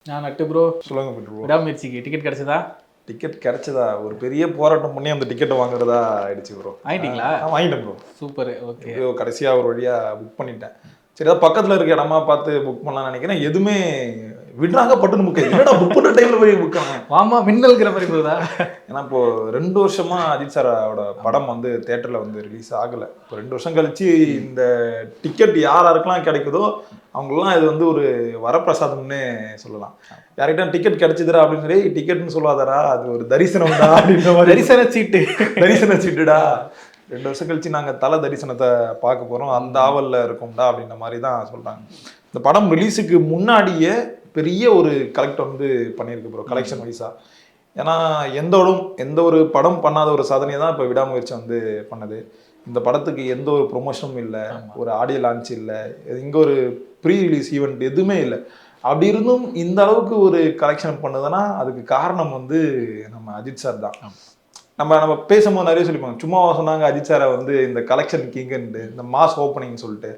நான் நட்டு ப்ரோ. சொல்லுங்க ப்ரோ. விடாமுயற்சிக்கு டிக்கெட் கிடைச்சதா? டிக்கெட் கிடைச்சதா? ஒரு பெரிய போராட்டம் பண்ணி அந்த டிக்கெட்டை வாங்குறதா ஆயிடுச்சு ப்ரோ. ஆயிட்டீங்களா? வாங்கிட்டேன் ப்ரோ. சூப்பர். ஓகே. கடைசியா ஒரு வழியா புக் பண்ணிட்டேன். சரி, ஏதாவது பக்கத்துல இருக்க இடமா பார்த்து புக் பண்ணலாம்னு நினைக்கிறேன். எதுவுமே விடுறாங்க பட்டுன்னு புக். என்னடா புக் பண்ண டைம்ல போய் புக் பண்ணேன். வாமா மின்னல்கிற மாதிரி போகுதா? ஏன்னா இப்போ 2 வருஷமா அஜித் சாரோட படம் வந்து தியேட்டர்ல வந்து ரிலீஸ் ஆகல. இப்போ 2 வருஷம் கழிச்சு இந்த டிக்கெட் யாருக்கெல்லாம் கிடைக்குதோ அவங்களாம் இது வந்து ஒரு வரப்பிரசாதம்னு சொல்லலாம். யார்கிட்ட டிக்கெட் கிடைச்சதுடா அப்படின்னு சொல்லி டிக்கெட்னு சொல்லாதடா, அது ஒரு தரிசனம்டா அப்படின்ற மாதிரி. தரிசன சீட்டு. தரிசன சீட்டுடா. 2 வருஷம் கழிச்சு நாங்க தல தரிசனத்தை பார்க்க போறோம், அந்த ஆவல்ல இருக்கோம்டா அப்படின்ற மாதிரி தான் சொல்றாங்க. இந்த படம் ரிலீஸுக்கு முன்னாடியே பெரிய ஒரு கலெக்ட் வந்து பண்ணியிருக்கு ப்ரோ, கலெக்ஷன் வைஸா. ஏன்னா எந்த ஒரு படம் பண்ணாத ஒரு சாதனையை தான் இப்போ விடாமுயற்சி வந்து பண்ணது. இந்த படத்துக்கு எந்த ஒரு ப்ரொமோஷனும் இல்லை, ஒரு ஆடியோ லான்ச் இல்லை, இங்கே ஒரு ப்ரீ ரிலீஸ் ஈவெண்ட் எதுவுமே இல்லை. அப்படி இருந்தும் இந்த அளவுக்கு ஒரு கலெக்ஷன் பண்ணுதுன்னா அதுக்கு காரணம் வந்து நம்ம அஜித் சார் தான். நம்ம பேசும்போது நிறைய சொல்லிப்பாங்க, சும்மாவா சொன்னாங்க அஜித் சாரை வந்து இந்த கலெக்ஷன் கிங்குன்ட்டு, இந்த மாஸ் ஓப்பனிங் சொல்லிட்டு.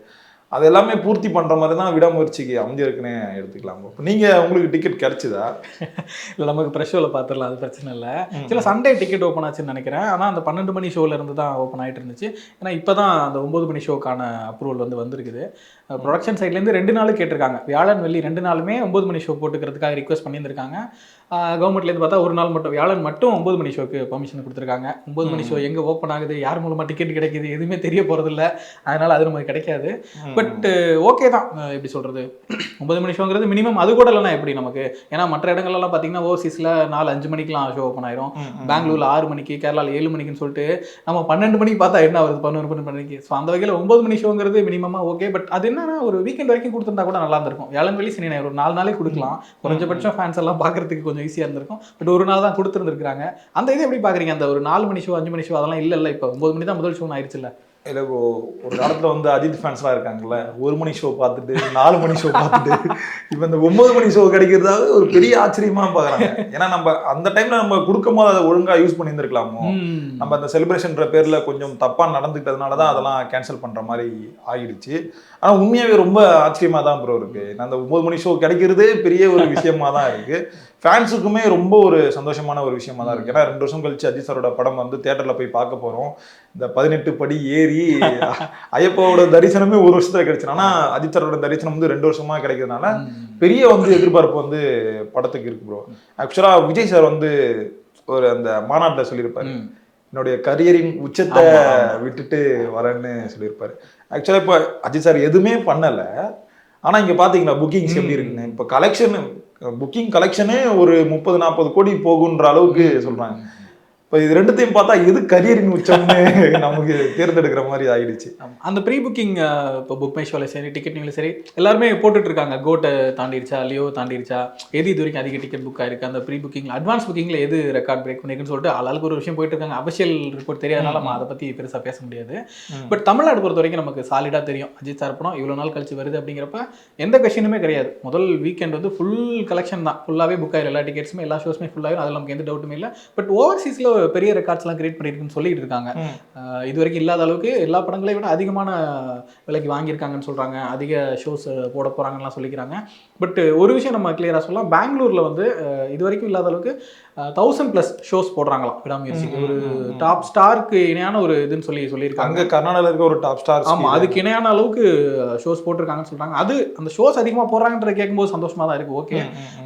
அது எல்லாமே பூர்த்தி பண்ணுற மாதிரி தான் விடாமுயற்சிக்கு அமைஞ்சிருக்குன்னு எடுத்துக்கலாம். இப்போ நீங்கள் உங்களுக்கு டிக்கெட் கிடைச்சிதா? இல்லை, நமக்கு ப்ரெஷ் ஷோவில் பார்த்துடலாம், அது பிரச்சனை இல்லை. சில சண்டே டிக்கெட் ஓப்பன் ஆச்சுன்னு நினைக்கிறேன். ஆனால் அந்த 12 மணி ஷோவில் இருந்து தான் ஓப்பன் ஆகிட்டு இருந்துச்சு. ஏன்னா இப்போ தான் அந்த 9 மணி ஷோக்கான அப்ரூவல் வந்து வந்திருக்குது. ப்ரொடக்ஷன் சைட்லேருந்து 2 நாள் கேட்டிருக்காங்க. வியாழன் வெள்ளி 2 நாளுமே 9 மணி ஷோ போட்டுக்கிறதுக்காக ரிக்வஸ்ட் பண்ணியிருந்திருக்காங்க. கவர்மெண்ட்லேருந்து பார்த்தா ஒரு நாள் மட்டும், வியாழன் மட்டும் 9 மணி ஷோக்கு பர்மிஷன் கொடுத்துருக்காங்க. 9 மணி ஷோ எங்கே ஓப்பன் ஆகுது, யார் மூலமாக டிக்கெட் கிடைக்குது, எதுவுமே தெரிய போகிறதில்ல. அதனால் அது நமக்கு கிடைக்காது. பட் ஓகே தான். எப்படி சொல்கிறது, 9 மணி ஷோங்கிறது மினிமம். அது கூட இல்லைனா எப்படி நமக்கு? ஏன்னா மற்ற இடங்கள்லாம் பார்த்தீங்கன்னா ஓவர்சீஸில் 4-5 மணிக்கெலாம் ஷோ ஓப்பன் ஆயிரும். பெங்களூரில் 6 மணிக்கு, கேரளாவில் 7 மணிக்குன்னு சொல்லிட்டு நம்ம 12 மணிக்கு பார்த்தா என்ன வருது, 11 மணிக்கு. ஸோ அந்த வகையில் 9 மணி ஷோங்கிறது மினிமமாக ஓகே. பட் அது என்னன்னா ஒரு வீக்கெண்ட் வரைக்கும் கொடுத்துருந்தா கூட நல்லா இருந்திருக்கும். வியாழன் வெள்ளி சனி ஞாயிறு ஒரு 4 நாளே கொடுக்கலாம். குறைஞ்சபட்சம் ஃபேன்ஸ் எல்லாம் பார்க்கறதுக்கு கொஞ்சம் ஈஸியாக இருந்திருக்கும். பட் ஒரு நாள் தான் கொடுத்துருந்துருக்காங்க. அந்த இது எப்படி பார்க்குறீங்க? அந்த ஒரு 4 மணி ஷோ 5 மணி ஷோ அதெல்லாம் இல்லை. இப்போ 9 மணி தான் முதல் ஷோன்னு ஆயிடுச்சுல்ல. இல்லை, ஒரு காலத்தில் வந்து அஜித் ஃபேன்ஸ்லாம் இருக்காங்கல்ல, 1 மணி ஷோ பார்த்துட்டு 4 மணி ஷோ பார்த்துட்டு இப்போ இந்த 9 மணி ஷோ கிடைக்கிறதாவது ஒரு பெரிய ஆச்சரியமாக பார்க்குறாங்க. ஏன்னா நம்ம அந்த டைமில் நம்ம கொடுக்கும் போது அதை ஒழுங்காக யூஸ் பண்ணியிருந்துருக்கலாமோ. நம்ம அந்த செலிப்ரேஷன்ற பேரில் கொஞ்சம் தப்பாக நடந்துக்கிட்டதுனால தான் அதெல்லாம் கேன்சல் பண்ணுற மாதிரி ஆகிடுச்சு. ஆனால் உண்மையாகவே ரொம்ப ஆச்சரியமாக தான் ப்ரோ இருக்குது. அந்த 9 மணி ஷோ கிடைக்கிறதே பெரிய ஒரு விஷயமா தான் இருக்குது. ஃபேன்ஸுக்குமே ரொம்ப ஒரு சந்தோஷமான ஒரு விஷயமா தான் இருக்குது. ஏன்னா 2 வருஷம் கழிச்சு அஜித் சாரோட படம் வந்து தியேட்டரில் போய் பார்க்க போகிறோம். இந்த 18 படி ஏறி ஐயப்பாவோட தரிசனமே ஒரு வருஷத்துல கிடைச்சு. ஆனால் அஜித் சாரோட தரிசனம் வந்து 2 வருஷமா கிடைக்கிறதுனால பெரிய வந்து எதிர்பார்ப்பு வந்து படத்துக்கு இருக்கு ப்ரோ. ஆக்சுவலாக விஜய் சார் வந்து ஒரு அந்த மாநாட்டில் சொல்லியிருப்பாரு, என்னுடைய கரியரின் உச்சத்தை விட்டுட்டு வரேன்னு சொல்லியிருப்பாரு. ஆக்சுவலாக இப்போ அஜித் சார் எதுவுமே பண்ணலை. ஆனால் இங்கே பார்த்தீங்கன்னா புக்கிங்ஸ் எப்படி இருக்குன்னு, இப்போ புக்கிங் கலெக்ஷனே ஒரு 30-40 கோடி போகுன்ற அளவுக்கு சொல்றாங்க. இப்போ இது ரெண்டுத்தையும் பார்த்தா எது கரியரின் உச்சம்னு நமக்கு தேர்ந்தெடுக்கிற மாதிரி ஆயிடுச்சு. அந்த ப்ரீ புக்கிங் இப்போ புக் மை ஷோவில் சரி, டிக்கெட்லையும் சரி, எல்லாருமே போட்டுட்டு இருக்காங்க. கோட்டை தாண்டிடுச்சா, லியோ தாண்டிடுச்சா, எது இது வரைக்கும் அதிக டிக்கெட் புக் ஆயிருக்கு, அந்த ப்ரீ புக்கிங்ல அட்வான்ஸ் புக்கிங்ல எது ரெக்கார்ட் பிரேக் பண்ணிருக்குன்னு சொல்லிட்டு ஆளுக்கு ஒரு விஷயம் போயிட்டு இருக்காங்க. அபிஷியல் ரிப்போர்ட் தெரியாதனால நம்ம அதை பற்றி பெருசாக பேச முடியாது. பட் தமிழ்நாடு பொறுத்த வரைக்கும் நமக்கு சாலிடாக தெரியும், அஜித் சார் படம் இவ்வளோ நாள் கழிச்சு வருது அப்படிங்கிறப்ப எந்த கொஸ்டினுமே கிடையாது. முதல் வீக்கெண்ட் வந்து ஃபுல் கலெக்ஷன் தான், ஃபுல்லாகவே புக் ஆயிரும். எல்லா டிக்கெட்ஸுமே எல்லா ஷோஸுமே ஃபுல் ஆயிரும். அதில் நமக்கு எந்த டவுட்டுமே இல்லை. பட் ஓவர்சீஸில் பெரிய ரெக்கார்ட்ஸ்லாம் கிரியேட் பண்ணியிருக்குன்னு சொல்லிட்டு இருக்காங்க. இது வரைக்கும் இல்லாத அளவுக்கு எல்லா படங்களையும் விட அதிகமான விலைக்கு வாங்கியிருக்காங்கன்னு சொல்றாங்க. அதிக ஷோஸ் போட போறாங்கலாம் சொல்லிக்கிறாங்க. பட் ஒரு விஷயம் நம்ம கிளியரா சொல்லலாம், பெங்களூர்ல வந்து இது வரைக்கும் இல்லாத அளவுக்கு 1000+ ஷோஸ் போடுறாங்களாம் விடாமுயற்சிக்கு. ஒரு டாப் ஸ்டாருக்கு இணையான ஒரு இதுன்னு சொல்லியிருக்காங்க. அங்கே கர்நாடகாவில் இருக்க ஒரு டாப் ஸ்டார், ஆமா, அதுக்கு இணையான அளவுக்கு ஷோஸ் போட்டிருக்காங்கன்னு சொல்றாங்க. அது அந்த ஷோஸ் அதிகமாக போடுறாங்கன்றத கேட்கும்போது சந்தோஷமா தான் இருக்கு. ஓகே,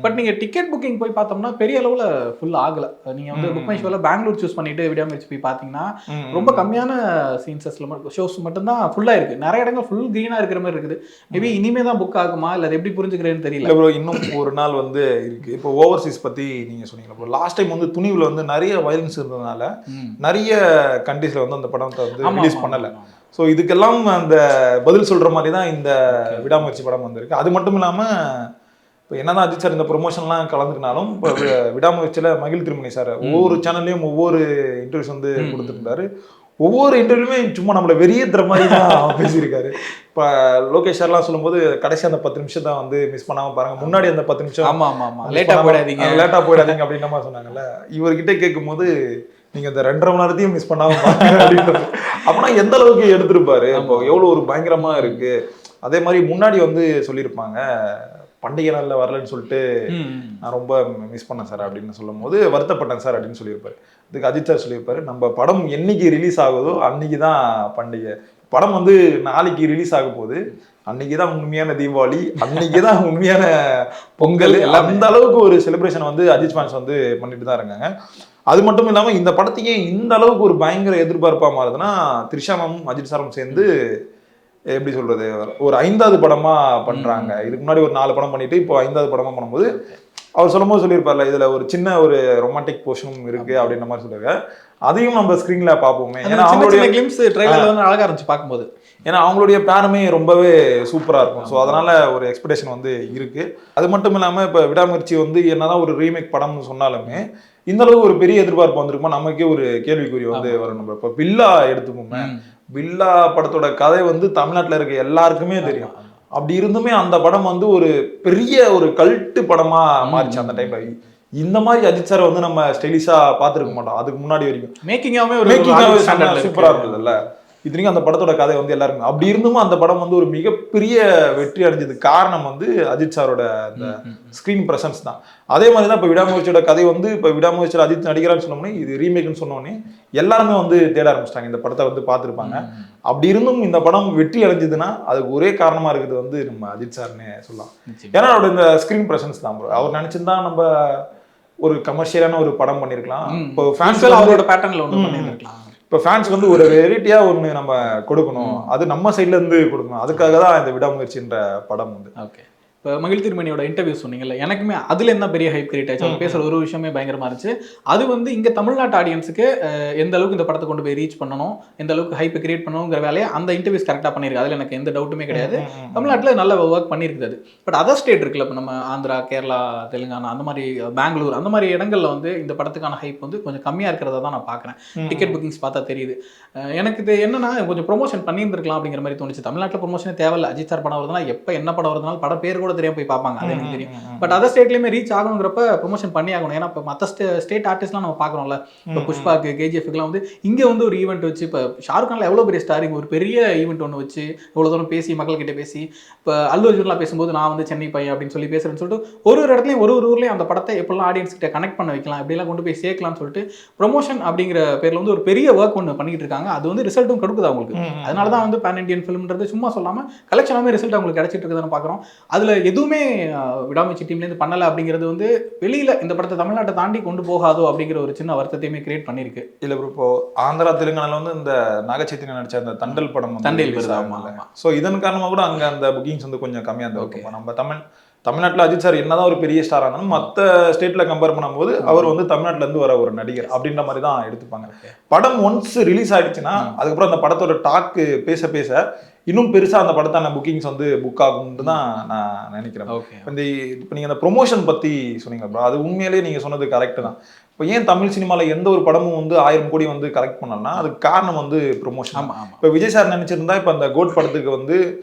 பட் நீங்க டிக்கெட் புக்கிங் போய் பார்த்தோம்னா பெரிய அளவில் ஃபுல் ஆகல. நீங்க வந்து புக் மை ஷோவில் பெங்களூர் சூஸ் பண்ணிட்டு விடாமுயற்சி போய் பார்த்தீங்கன்னா ரொம்ப கம்மியான சீன்ஸஸ்ல ஷோஸ் மட்டும்தான் ஃபுல்லாக இருக்கு. நிறைய இடங்கள் ஃபுல் கிரீனா இருக்கிற மாதிரி இருக்குது. மேபி இனிமே தான் புக் ஆகுமா இல்லை அது எப்படி புரிஞ்சுக்கிறேன்னு தெரியல. ப்ரோ இன்னும் ஒரு நாள் வந்து இருக்கு. இப்போ ஓவர்சீஸ் பத்தி நீங்க சொன்னீங்க. லாஸ்ட் டைம் வந்து துணிவில் வந்து நிறைய வயலன்ஸ் இருந்ததுனால நிறைய கண்ட்ரீஸ்ல வந்து அந்த படத்தை வந்து ரிலீஸ் பண்ணல. ஸோ இதுக்கெல்லாம் அந்த பதில் சொல்ற மாதிரி தான் இந்த விடாமுயற்சி படம் வந்திருக்கு. அது மட்டும் இல்லாம இப்போ என்னதான் அஜித் சார் இந்த ப்ரொமோஷன்லாம் கலந்துக்கினாலும் இப்போ விடாமுயற்சியில் மகிழ் திருமணி சார் ஒவ்வொரு சேனல்லையும் ஒவ்வொரு இன்டர்வியூஸ் வந்து கொடுத்துருந்தாரு. ஒவ்வொரு இன்டர்வியூமே சும்மா நம்மளை வெறியேற்றுற மாதிரி தான் பேசியிருக்காரு. இப்போ லோகேஷ் சார்லாம் சொல்லும்போது கடைசி அந்த 10 நிமிஷம் தான் வந்து மிஸ் பண்ணாமல் பாருங்க, முன்னாடி அந்த 10 நிமிஷம் லேட்டாக போயிடாதீங்க அப்படின்ற மாதிரி சொன்னாங்கல்ல. இவர்கிட்ட கேட்கும்போது நீங்கள் இந்த 2.5 மணி நேரத்தையும் மிஸ் பண்ணாமல் பாருங்க அப்படின்றது. அப்படின்னா எந்த அளவுக்கு எடுத்திருப்பாரு, இப்போ எவ்வளோ ஒரு பயங்கரமாக இருக்கு. அதே மாதிரி முன்னாடி வந்து சொல்லியிருப்பாங்க, பண்டிகை நாளில் வரலன்னு சொல்லிட்டு நான் ரொம்ப மிஸ் பண்ணேன் சார் அப்படின்னு சொல்லும் போது வருத்தப்பட்டேன் சார் அப்படின்னு சொல்லியிருப்பாரு. அதுக்கு அஜித் சார் சொல்லியிருப்பாரு, நம்ம படம் என்னைக்கு ரிலீஸ் ஆகுதோ அன்னைக்கு தான் பண்டிகை. படம் வந்து நாளைக்கு ரிலீஸ் ஆக போகுது, அன்னைக்கு தான் உண்மையான தீபாவளி, அன்னைக்கு தான் உண்மையான பொங்கல். அந்த அளவுக்கு ஒரு செலிப்ரேஷன் வந்து அஜித் ஃபேன்ஸ் வந்து பண்ணிட்டு தான் இருக்காங்க. அது மட்டும் இல்லாம இந்த படத்துக்கே இந்த அளவுக்கு ஒரு பயங்கர எதிர்பார்ப்பா மாறுதுன்னா த்ரிஷா மேமும் அஜித் சாரும் சேர்ந்து எப்படி சொல்றது ஒரு 5வது படமா பண்றாங்க. இதுக்கு முன்னாடி ஒரு 4 படம் பண்ணிட்டு இப்போ 5வது படமா பண்ணும்போது அவர் சொல்லும்போது சொல்லியிருப்பார்ல, இதுல ஒரு சின்ன ஒரு ரொமான்டிக் போர்ஷனும் இருக்கு அப்படின்ற மாதிரி சொல்லியிருக்காரு. அதையும் நம்ம ஸ்கிரீன்ல பார்ப்போமே. ஏன்னா அவங்களுடைய கிளிம்ஸ் ட்ரைலர்ல வந்து அழகா இருந்துச்சு பார்க்கும்போது. ஏன்னா அவங்களுடைய பிளானுமே ரொம்பவே சூப்பரா இருக்கும். ஸோ அதனால ஒரு எக்ஸ்பெக்டேஷன் வந்து இருக்கு. அது மட்டும் இல்லாம இப்ப விடாமுயற்சி வந்து என்னதான் ஒரு ரீமேக் படம்னு சொன்னாலுமே இந்த அளவுக்கு ஒரு பெரிய எதிர்பார்ப்பு வந்திருக்குமா நமக்கே ஒரு கேள்விக்குறி வந்து வரும். நம்ம இப்ப பில்லா எடுத்துக்கோமே, பில்லா படத்தோட கதை வந்து தமிழ்நாட்டுல இருக்க எல்லாருக்குமே தெரியும். அப்படி இருந்துமே அந்த படம் வந்து ஒரு பெரிய ஒரு கல்ட்டு படமா மாறிச்சு அந்த டைம்ல. இந்த மாதிரி அஜித் சார் வந்து நம்ம ஸ்டைலிஷா பாத்துருக்க மாட்டோம் அதுக்கு முன்னாடி வரைக்கும். மேக்கிங்காவே சூப்பரா இருந்ததுல்ல. இத்தனைக்கும் அந்த படத்தோட கதை வந்து எல்லாருக்கும் அப்படி இருந்தும் அந்த படம் வந்து ஒரு மிகப்பெரிய வெற்றி அடைஞ்சது காரணம் வந்து அஜித் சாரோட அந்த ஸ்கிரீன் பிரசன்ஸ் தான். அதே மாதிரி தான் இப்போ விடாமுயற்சியோட கதை வந்து இப்போ விடாமுயற்சியில் அஜித் நடிகரான்னு சொன்னோம்னே இது ரீமேக்னு சொன்னோடனே எல்லாருமே வந்து தேட ஆரம்பிச்சிட்டாங்க, இந்த படத்தை வந்து பார்த்துருப்பாங்க. அப்படி இருந்தும் இந்த படம் வெற்றி அடைஞ்சதுன்னா அதுக்கு ஒரே காரணமா இருக்குது வந்து நம்ம அஜித் சார்னே சொல்லலாம். ஏன்னா அவரோட இந்த ஸ்கிரீன் பிரசன்ஸ் தான். அவர் நினைச்சிருந்தா நம்ம ஒரு கமர்ஷியலான ஒரு படம் பண்ணிருக்கலாம். இப்போ ஃபேன்ஸ் அவரோட பேட்டர்ன்ல ஒன்று பண்ணிருக்கலாம். இப்போ ஃபேன்ஸ்க்கு வந்து ஒரு வெரைட்டியா ஒன்று நம்ம கொடுக்கணும், அது நம்ம சைட்ல இருந்து கொடுக்கணும். அதுக்காக தான் இந்த விடாமுயற்சின்ற படம் வந்து. ஓகே. இப்போ மகிழ் திருமணியோட இன்டர்வியூ சொன்னீங்கல்ல, எனக்குமே அதுல என்ன பெரிய ஹைப் கிரியேட் ஆச்சு. அவர் பேசுற ஒரு விஷயமே பயங்கரமா இருந்துச்சு. அது வந்து இங்க தமிழ்நாட்டு ஆடியன்ஸுக்கு எந்த அளவுக்கு இந்த படத்தை கொண்டு போய் ரீச் பண்ணணும், எந்த அளவுக்கு ஹைப் கிரியேட் பண்ணணுங்கிற வேலையை அந்த இன்டர்வியூஸ் கரெக்டாக பண்ணியிருக்கு. அதில் எனக்கு எந்த டவுட்டுமே கிடையாது. தமிழ்நாட்டில் நல்ல ஒர்க் பண்ணியிருக்குது. அது பட் அதர் ஸ்டேட் இருக்குல்ல, இப்போ நம்ம ஆந்திரா, கேரளா, தெலுங்கானா, அந்த மாதிரி பெங்களூர், அந்த மாதிரி இடங்கள்ல வந்து இந்த படத்துக்கான ஹைப் வந்து கொஞ்சம் கம்மியாக இருக்கிறத தான் நான் பார்க்குறேன். டிக்கெட் புக்கிங்ஸ் பார்த்தா தெரியுது. எனக்கு இது என்னன்னா கொஞ்சம் ப்ரொமோஷன் பண்ணியிருந்திருக்கலாம் அப்படிங்கிற மாதிரி தோணுச்சு. தமிழ்நாட்டில் ப்ரொமோஷனே தேவையில்லை. அஜித் சார் படம் வருதுன்னா எப்போ என்ன படம் வருதுனாலும் படம் பேர் கூட தெரியாம போய் பார்ப்பாங்க, அது எனக்கு தெரியும். பட் அதர் ஸ்டேட்லயுமே ரீச் ஆகணுங்கிறப்ப ப்ரொமோஷன் பண்ணி ஆகணும். ஏன்னா இப்போ மற்ற ஸ்டேட் ஆர்டிஸ்ட்லாம் நம்ம பார்க்குறோம்ல, இப்போ புஷ்பாக்கு, கேஜிஎஃப்க்குலாம் வந்து இங்கே வந்து ஒரு ஈவெண்ட் வச்சு, இப்போ ஷாருக் கான்ல எவ்வளோ பெரிய ஸ்டார், இங்கே ஒரு பெரிய ஈவெண்ட் ஒன்று வச்சு இவ்வளோ தூரம் பேசி மக்கள்கிட்ட பேசி, இப்போ அல்லு அர்ஜுன்லாம் பேசும்போது நான் வந்து சென்னை பையன் அப்படின்னு சொல்லி பேசுறேன்னு சொல்லிட்டு ஒரு இடத்துலையும் ஒரு ஊர்லேயும் அந்த படத்தை எப்படிலாம் ஆடியன்ஸ் கிட்ட கனெக்ட் பண்ண வைக்கலாம், எப்படிலாம் கொண்டு போய் சேர்க்கலாம்னு சொல்லிட்டு ப்ரொமோஷன் அப்படிங்கிற பேரில் வந்து ஒரு பெரிய ஒர்க் ஒன்று பண்ணிட்டு இருக்காங்க. அது வந்து ரிசல்ட்டும் கொடுக்குது அவங்களுக்கு. அதனால தான் வந்து பேன் இண்டியன் ஃபிலிம்ன்றது சும்மா சொல்லாமல் கலெக்ஷனாகவே ரிசல்ட் அவங்களுக்கு கிடைச்சிட்டு இருக்குதுன்னு பார்க்குறோம். அதில் எதுவுமே விடாமுயற்சி டீம்லேருந்து பண்ணலை அப்படிங்கிறது வந்து வெளியில் இந்த படத்தை தமிழ்நாட்டை தாண்டி கொண்டு போகாதோ அப்படிங்கிற ஒரு சின்ன வருத்தத்தையுமே கிரியேட் பண்ணியிருக்கு. இல்லை ப்ரோ, இப்போ ஆந்திரா தெலுங்கானால வந்து இந்த நாகச்சைத்தன்யா நடிச்ச அந்த தண்டல் படம் தண்டல். ஸோ இதன் காரணமாக கூட அங்கே அந்த புக்கிங்ஸ் வந்து கொஞ்சம் கம்மியாக இருந்தது. நம்ம தமிழ்நாட்டில் அஜித் சார் என்னதான் ஒரு பெரிய ஸ்டாராக இருந்தாலும் மற்ற ஸ்டேட்ல கம்பேர் பண்ணும்போது அவர் வந்து தமிழ்நாட்டில இருந்து வர ஒரு நடிகர் அப்படின்ற மாதிரி தான் எடுத்துப்பாங்க. படம் ஒன்ஸ் ரிலீஸ் ஆயிடுச்சுன்னா அதுக்கப்புறம் அந்த படத்தோட டாக்கு பேச பேச இன்னும் பெருசா அந்த படத்தான புக்கிங்ஸ் வந்து புக் ஆகும்னு தான் நான் நினைக்கிறேன். இப்போ நீங்க அந்த ப்ரொமோஷன் பத்தி சொன்னீங்க ப்ரோ, அது உண்மையிலேயே நீங்க சொன்னது கரெக்ட் தான். இப்போ ஏன் தமிழ் சினிமாவில் எந்த ஒரு படமும் வந்து 1000 கோடி வந்து கலெக்ட் பண்ணோம்னா அதுக்கு காரணம் வந்து ப்ரொமோஷன். இப்போ விஜய் சார் நினைச்சிருந்தா இப்போ அந்த கோட் படத்துக்கு வந்து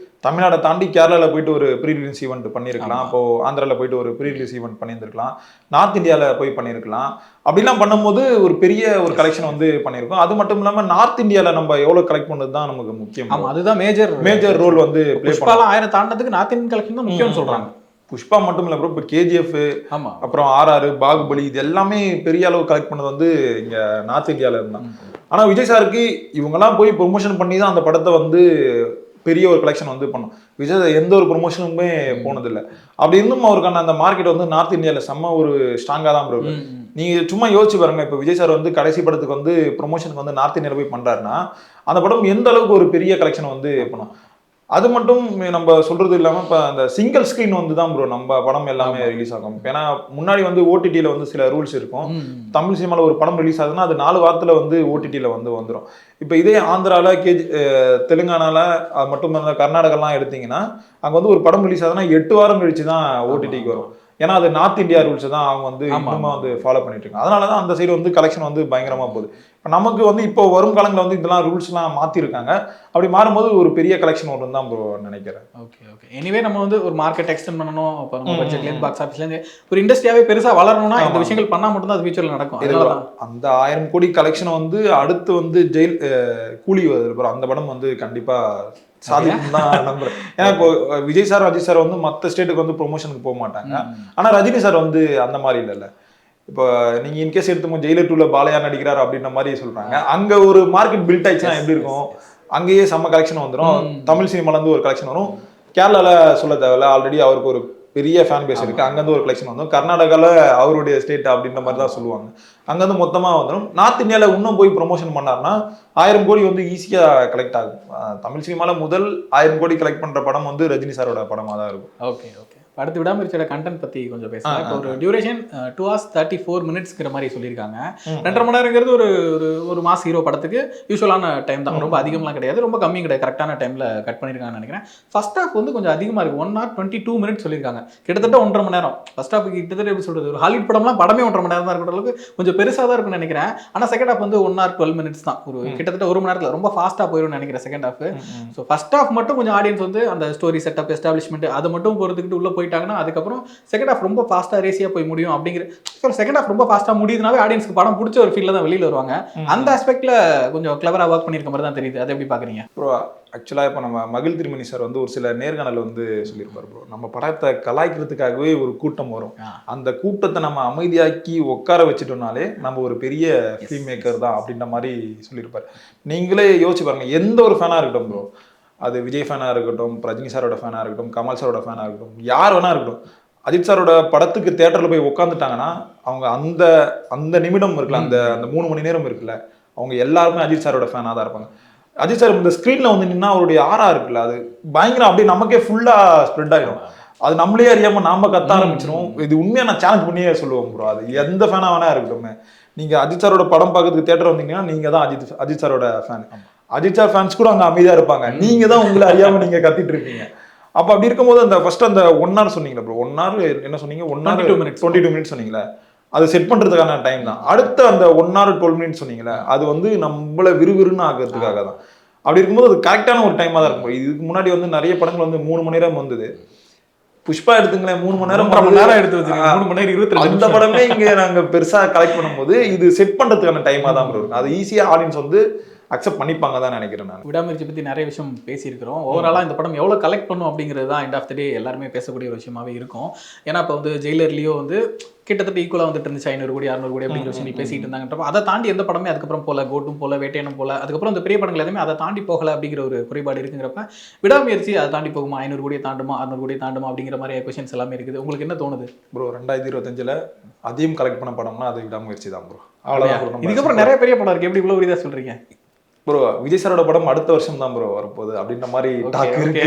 தமிழ்நாடை தாண்டி கேரளாவில் போயிட்டு ஒரு ப்ரீ ரிலீஸ் ஈவெண்ட் பண்ணியிருக்கலாம், இப்போ ஆந்திராவில் போயிட்டு ஒரு ப்ரீ ரிலீஸ் ஈவெண்ட் பண்ணியிருந்திருக்கலாம், நார்த் இந்தியாவில் போய் பண்ணியிருக்கலாம். அப்படிலாம் பண்ணும்போது ஒரு பெரிய ஒரு கலெக்ஷன் வந்து பண்ணியிருக்கோம். அது மட்டும் இல்லாமல் நார்த் இந்தியாவில் நம்ம எவ்வளோ கலெக்ட் பண்ணது தான் நமக்கு முக்கியம். அதுதான் மேஜர் ரோல் வந்து பிளே பண்ணலாம். 1000 தாண்டதுக்கு நார்த் இந்தியன் கலெக்ஷன் தான் முக்கியம்னு சொல்றாங்க. புஷ்பா மட்டும் இல்லை ப்ரோ, இப்போ கேஜிஎஃப், அப்புறம் RR, பாகுபலி, இது எல்லாமே பெரிய அளவு கலெக்ட் பண்ணது வந்து இங்கே நார்த் இந்தியாவில் இருந்தான். ஆனால் விஜய் சாருக்கு இவங்கெல்லாம் போய் ப்ரொமோஷன் பண்ணி தான் அந்த படத்தை வந்து பெரிய ஒரு கலெக்ஷன் வந்து பண்ணும். விஜய் எந்த ஒரு ப்ரொமோஷனுமே போனதில்லை. அப்படி இருந்தும் அவருக்கான அந்த மார்க்கெட் வந்து நார்த் இந்தியாவில் செம்ம ஒரு ஸ்ட்ராங்காக தான் ப்ரோ. நீங்கள் சும்மா யோசிச்சு பாருங்க, இப்போ விஜய் சார் வந்து கடைசி படத்துக்கு வந்து ப்ரொமோஷனுக்கு வந்து நார்த் இந்தியாவில் போய் பண்ணுறாருன்னா அந்த படம் எந்த அளவுக்கு ஒரு பெரிய கலெக்ஷன் வந்து பண்ணும். அது மட்டும் நம்ம சொல்றது இல்லாமல் இப்போ அந்த சிங்கிள் ஸ்க்ரீன் வந்து தான் ப்ரோ நம்ம படம் எல்லாமே ரிலீஸ் ஆகும். ஏன்னா முன்னாடி வந்து ஓடிடியில் வந்து சில ரூல்ஸ் இருக்கும். தமிழ் சினிமாவில் ஒரு படம் ரிலீஸ் ஆகுதுன்னா அது 4 வாரத்தில் வந்து ஓடிடியில் வந்து வந்துடும். இப்போ இதே ஆந்திராவில் தெலுங்கானாவில் அது மட்டும் இல்லை கர்நாடகாலாம் எடுத்தீங்கன்னா அங்கே வந்து ஒரு படம் ரிலீஸ் ஆகுதுன்னா 8 வாரம் கழிச்சு தான் ஓடிடிக்கு வரும். ஏன்னா அது நார்த் இந்தியா ரூல்ஸ் தான் அவங்க வந்து இன்னுமா வந்து ஃபாலோ பண்ணிட்டு இருக்காங்க. அதனால தான் அந்த சைடு வந்து கலெக்ஷன் வந்து பயங்கரமாக போகுது. இப்போ நமக்கு வந்து இப்போ வரும் காலங்களில் வந்து இதெல்லாம் ரூல்ஸ்லாம் மாற்றிருக்காங்க. அப்படி மாறும்போது ஒரு பெரிய கலெக்ஷன் வரும் தான் ப்ரோ நினைக்கிறேன். ஓகே. எனிவே நம்ம வந்து ஒரு மார்க்கெட் எக்ஸ்டெண்ட் பண்ணணும். இப்போ நம்ம பட்ஜெட்லேருந்து பாக்ஸ் ஆஃபீஸ்லேருந்து ஒரு இண்டஸ்ட்ரியாவே பெருசாக வளரணும்னா இந்த விஷயங்கள் பண்ணால் மட்டும்தான் அது ஃபியூச்சரில் நடக்கும். அந்த 1000 கோடி கலெக்ஷனை வந்து அடுத்து வந்து கூலி வருது ப்ரோ, அந்த படம் வந்து கண்டிப்பாக சாதிக்கும் தான் நம்புறேன். ஏன்னா இப்போ விஜய் சார் அஜித் சார் வந்து மற்ற ஸ்டேட்டுக்கு வந்து ப்ரொமோஷனுக்கு போக மாட்டாங்க. ஆனா ரஜினி சார் வந்து அந்த மாதிரி இல்லைல்ல. இப்போ நீங்க இன்கேஸ் எடுத்துக்கோ ஜெயிலர் 2ல பாலையா நடிக்கிறார் அப்படின்ற மாதிரி சொல்றாங்க. அங்க ஒரு மார்க்கெட் பில்ட் ஆயிடுச்சுன்னா எப்படி இருக்கும்? அங்கேயே செம்ம கலெக்ஷன் வந்துடும். தமிழ் சினிமால இருந்து ஒரு கலெக்ஷன் வரும். கேரளால சொல்ல தேவையில்ல, ஆல்ரெடி அவருக்கு ஒரு பெரிய ஃபேன் பேஸ் இருக்கு. அங்கேருந்து ஒரு கலெக்ஷன் வந்துடும். கர்நாடகால அவருடைய ஸ்டேட் அப்படின்ற மாதிரி தான் சொல்லுவாங்க. அங்கேருந்து மொத்தமா வந்துடும். நார்த் இந்தியால இன்னும் போய் ப்ரொமோஷன் பண்ணாருன்னா 1000 கோடி வந்து ஈஸியா கலெக்ட் ஆகும். தமிழ் சினிமால முதல் 1000 கோடி கலெக்ட் பண்ற படம் வந்து ரஜினி சாரோட படமா தான் இருக்கும். Okay okay. அடுத்து விடாமுயற்சியோட கண்டென்ட் பத்தி கொஞ்சம் பேசலாம். இப்போ ஒரு டியூரேஷன் 2 hours 34 minutesங்கிற மாதிரி சொல்லியிருக்காங்க. 2.5 மணி நேரங்கிறது ஒரு ஒரு மாஸ் ஹீரோ படத்துக்கு யூஸ்வலான டைம் தான். ரொம்ப அதிகம்லாம் கிடையாது, ரொம்ப கம்மி கிடையாது. கரெக்டான டைம்ல கட் பண்ணியிருக்காங்கன்னு நினைக்கிறேன். ஃபர்ஸ்ட் ஹாஃப் வந்து கொஞ்சம் அதிகமாக இருக்கு. 1 hour 22 minutes சொல்லியிருக்காங்க. கிட்டத்தட்ட 1.5 மணி நேரம். ஃபர்ஸ்ட் ஹாஃப் கிட்டத்தட்ட எப்படி சொல்றது, ஒரு ஹாலிவுட் படம்லாம் படமே 1.5 மணி நேரம் தான் இருக்கிற அளவுக்கு கொஞ்சம் பெருசாக தான் இருக்கும்னு நினைக்கிறேன். ஆனால் செகண்ட் ஹாஃப் வந்து 1 hour 12 minutes தான். ஒரு கிட்டத்தட்ட 1 மணி நேரத்தில் ரொம்ப ஃபாஸ்ட்டாக போயிடும்னு நினைக்கிறேன் second half. So first half மட்டும் கொஞ்சம் ஆடியன்ஸ் வந்து அந்த ஸ்டோரி செட்டப் எஸ்டாப்ளிஷ்மெண்ட் அதை மட்டும் பொறுத்துக்கிட்டு உள்ள போயிட்டாங்கன்னா அதுக்கப்புறம் செகண்ட் ஹாஃப் ரொம்ப ஃபாஸ்ட்டாக ரேசியாக போய் முடியும் அப்படிங்கிற. செகண்ட் ஹாஃப் ரொம்ப ஃபாஸ்ட்டாக முடியுதுனாவே ஆடியன்ஸ்க்கு படம் பிடிச்ச ஒரு ஃபீல்ல தான் வெளியில் வருவாங்க. அந்த ஆஸ்பெக்ட்ல கொஞ்சம் கிளவராக ஒர்க் பண்ணியிருக்க மாதிரி தான் தெரியுது. அதை எப்படி பார்க்குறீங்க ப்ரோ? ஆக்சுவலாக இப்போ நம்ம மகிழ் திருமணி சார் வந்து ஒரு சில நேர்காணல் வந்து சொல்லியிருப்பார் ப்ரோ, நம்ம படத்தை கலாய்க்கிறதுக்காகவே ஒரு கூட்டம் வரும், அந்த கூட்டத்தை நம்ம அமைதியாக்கி உட்கார வச்சுட்டோம்னாலே நம்ம ஒரு பெரிய ஃபிலிம் மேக்கர் தான் அப்படின்ற மாதிரி சொல்லியிருப்பார். நீங்களே யோசிச்சு பாருங்க, எந்த ஒரு ஃபேனாக இருக்கட்டும் ப்ரோ, அது விஜய் ஃபேனாக இருக்கட்டும், ரஜினி சாரோட ஃபேனாக இருக்கட்டும், கமல் சாரோட ஃபேனாக இருக்கட்டும், யார் வேணா இருக்கட்டும், அஜித் சாரோட படத்துக்கு தேட்டரில் போய் உட்காந்துட்டாங்கன்னா அவங்க அந்த அந்த நிமிடம் இருக்குல்ல, அந்த அந்த 3 மணி நேரம் இருக்குல்ல, அவங்க எல்லாருமே அஜித் சாரோட ஃபேனாக தான் இருப்பாங்க. அஜித் சார் இந்த ஸ்க்ரீனில் வந்து நின்னா அவருடைய ஆரா இருக்குல்ல, அது பயங்கரம் அப்படியே நமக்கே ஃபுல்லாக ஸ்ப்ரெட் ஆகிடும். அது நம்மளே அறியாமல் நாம கத்த ஆரம்பிச்சிடும். இது உண்மையாக நான் சேலஞ்ச் பண்ணியே சொல்லுவோம் ப்ரோ. அது எந்த ஃபேனாக வேணா இருக்கட்டும், நீங்கள் அஜித் சாரோட படம் பார்க்கறதுக்கு தேட்டர் வந்தீங்கன்னா நீங்கள் தான் அஜித் சாரோட ஃபேன். அஜித் சார் ஃபேன்ஸ் கூட அங்கே அமைதியாக இருப்பாங்க, நீங்கள் தான் உங்களை அறியாமல் நீங்கள் கத்திட்டு இருப்பீங்க. அப்போ அப்படி இருக்கும்போது அந்த ஃபர்ஸ்ட் அந்த 1 hour சொன்னீங்களா ப்ரோ, 1 hour என்ன சொன்னீங்க, 1 hour 22 minutes சொன்னீங்களா, அது செட் பண்ணுறதுக்கான டைம் தான். அடுத்த அந்த 1 hour 12 minutes சொன்னீங்களா, அது வந்து நம்மள விறுவிறுன்னு ஆகிறதுக்காக தான். அப்படி இருக்கும்போது அது கரெக்டான ஒரு டைமாக தான் இருக்கும். இதுக்கு முன்னாடி வந்து நிறைய படங்கள் வந்து 3 மணி நேரம் வந்தது. புஷ்பா எடுத்துங்களேன், 3 மணி நேரம் எடுத்து வச்சுருக்கேன். 3 மணி நேரம் 22 அந்த படமே இங்கே நாங்கள் பெருசாக கலெக்ட் பண்ணும்போது இது செட் பண்ணுறதுக்கான டைமாக தான் ப்ரோ இருக்கும். அது ஈஸியாக ஆடியன்ஸ் வந்து அக்செப்ட் பண்ணிப்பாங்க தான் நினைக்கிறேன் நான். விடாமுயற்சி பற்றி நிறைய விஷயம் பேசியிருக்கிறோம். ஓவராலாக இந்த படம் எவ்வளோ கலெக்ட் பண்ணும் அப்படிங்கிறது தான் எண்ட் ஆஃப் த டே எல்லாருமே பேசக்கூடிய ஒரு விஷயமாவே இருக்கும். ஏன்னா இப்போ வந்து ஜெயிலர்லேயோ வந்து கிட்டத்தட்ட ஈக்குவலாக வந்துட்டு இருந்துச்சு, 500 கோடி 600 கோடி அப்படிங்கிற விஷயம் பேசிட்டு இருந்தாங்கன்றப்ப அதை தாண்டி எந்த படமே அதுக்கப்புறம் போல, கோட்டும் போல, வேட்டையனும் போல, அதுக்கப்புறம் இந்த பெரிய படங்கள் எதுவுமே அதை தாண்டி போகல அப்படிங்கிற ஒரு குறைபாடு இருக்குங்கிறப்ப விடாமுயற்சி அதை தாண்டி போகுமா, 500 கோடியை தாண்டுமா, 600 கோடியை தாண்டுமா அப்படிங்கிற மாதிரி கொஸ்டின்ஸ் எல்லாமே இருக்குது. உங்களுக்கு என்ன தோணுது ப்ரோ? 2025 அதிகம் கலெக்ட் பண்ண படம்னா அது விடாமுயற்சி தான் ப்ரோ. அவ்வளோதான். இதுக்கப்புறம் நிறைய பெரிய படம் இருக்கு, எப்படி இவ்வளோ உரிதா சொல்றீங்க ப்ரோ? விஜய் சாரோட படம் அடுத்த வருஷம் தான் ப்ரோ வரப்போகுது அப்படின்ற மாதிரி டாக் இருக்கு.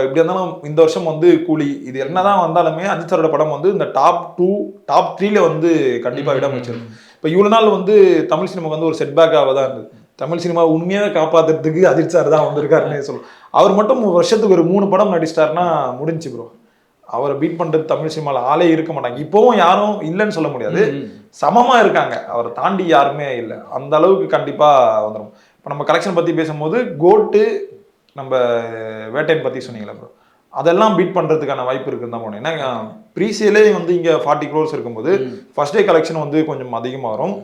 இப்படி இருந்தாலும் இந்த வருஷம் வந்து கூலி இது என்னதான் வந்தாலுமே அஜித் சாரோட படம் வந்து இந்த டாப் 2 டாப் 3ல வந்து கண்டிப்பாக இடம் வச்சிருக்கு. இப்போ இவ்வளோ நாள் வந்து தமிழ் சினிமாவுக்கு வந்து ஒரு செட்பேக்காக தான் இருந்தது. தமிழ் சினிமா உண்மையாக காப்பாற்றுறதுக்கு அஜித் சார் தான் வந்திருக்காருன்னு சொல்லுவோம். அவர் மட்டும் வருஷத்துக்கு ஒரு 3 படம் நடிச்சிட்டாருன்னா முடிஞ்சு ப்ரோ. அவரை பீட் பண்ணுறது தமிழ் சினிமாவில் ஆளே இருக்க மாட்டாங்க. இப்போவும் யாரும் இல்லைன்னு சொல்ல முடியாது, சமமா இருக்காங்க, அவரை தாண்டி யாருமே இல்லை. அந்த அளவுக்கு கண்டிப்பா வந்துடும். இப்போ நம்ம கலெக்ஷன் பத்தி பேசும்போது கோட்டு நம்ம வேட்டையன் பத்தி சொன்னீங்களா ப்ரோ, அதெல்லாம் பீட் பண்றதுக்கான வாய்ப்பு இருக்குன்னு தான் போனேன். ஏன்னா ப்ரீசேலே வந்து இங்க 40 crores இருக்கும்போது ஃபர்ஸ்ட் டே கலெக்ஷன் வந்து கொஞ்சம் அதிகமாக வரும்.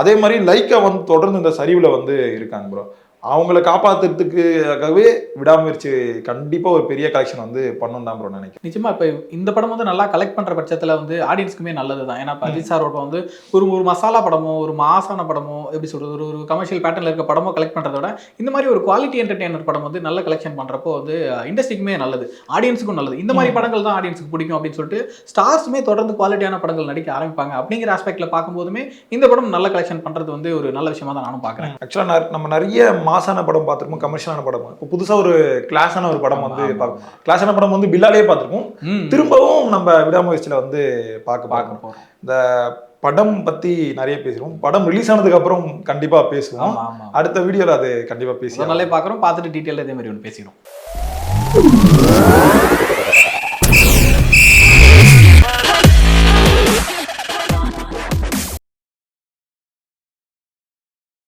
அதே மாதிரி லைக்கா வந்து தொடர்ந்து இந்த சரிவுல வந்து இருக்காங்க ப்ரோ. அவங்களை காப்பாற்றுறதுக்காகவே விடாமுயற்சி கண்டிப்பாக ஒரு பெரிய கலெக்ஷன் வந்து பண்ணணும் தான் ப்ரோ நினைக்கிறேன். நிச்சயமா இப்போ இந்த படம் வந்து நல்லா கலெக்ட் பண்ணுற பட்சத்தில் வந்து ஆடியன்ஸ்க்குமே நல்லது தான். ஏன்னா இப்போ அஜித் சாரோட வந்து ஒரு மசாலா படமோ ஒரு மாசான படமோ எப்படி சொல்கிறது, ஒரு கமர்ஷியல் பேட்டர்னில் இருக்க படமோ கலெக்ட் பண்ணுறத விட இந்த மாதிரி ஒரு குவாலிட்டி என்டர்டெய்னர் படம் வந்து நல்ல கலெக்ஷன் பண்ணுறப்போ வந்து இண்டஸ்ட்ரிக்குமே நல்லது, ஆடியன்ஸுக்கும் நல்லது. இந்த மாதிரி படங்கள் தான் ஆடியன்ஸுக்கு பிடிக்கும் அப்படின்னு சொல்லிட்டு ஸ்டார்ஸுமே தொடர்ந்து குவாலிட்டியான படங்கள் நடிக்க ஆரம்பிப்பாங்க. அப்படிங்கிற ஆஸ்பெக்டில் பார்க்கும்போதுமே இந்த படம் நல்ல கலெக்ஷன் பண்ணுறது வந்து ஒரு நல்ல விஷயமா தான் நானும் பார்க்குறேன். ஆக்சுவலாக நம்ம நிறைய மாசான படம் பார்த்துருக்கோம், கமர்ஷியலான படம். இப்போ புதுசாக ஒரு கிளாஸான ஒரு படம் வந்து பார்க்கணும். கிளாஸான படம் வந்து பில்லாலே பார்த்துருக்கோம், திரும்பவும் நம்ம விடாமுயற்சியில் வந்து பார்க்க போகிறோம். இந்த படம் பற்றி நிறைய பேசுவோம், படம் ரிலீஸ் ஆனதுக்கு அப்புறம் கண்டிப்பாக பேசுவோம். அடுத்த வீடியோவில் அது கண்டிப்பாக பேசுவோம். நல்லா பார்க்குறோம், பார்த்துட்டு டீட்டெயிலாக இதே மாதிரி ஒன்று பேசிக்கிறோம்.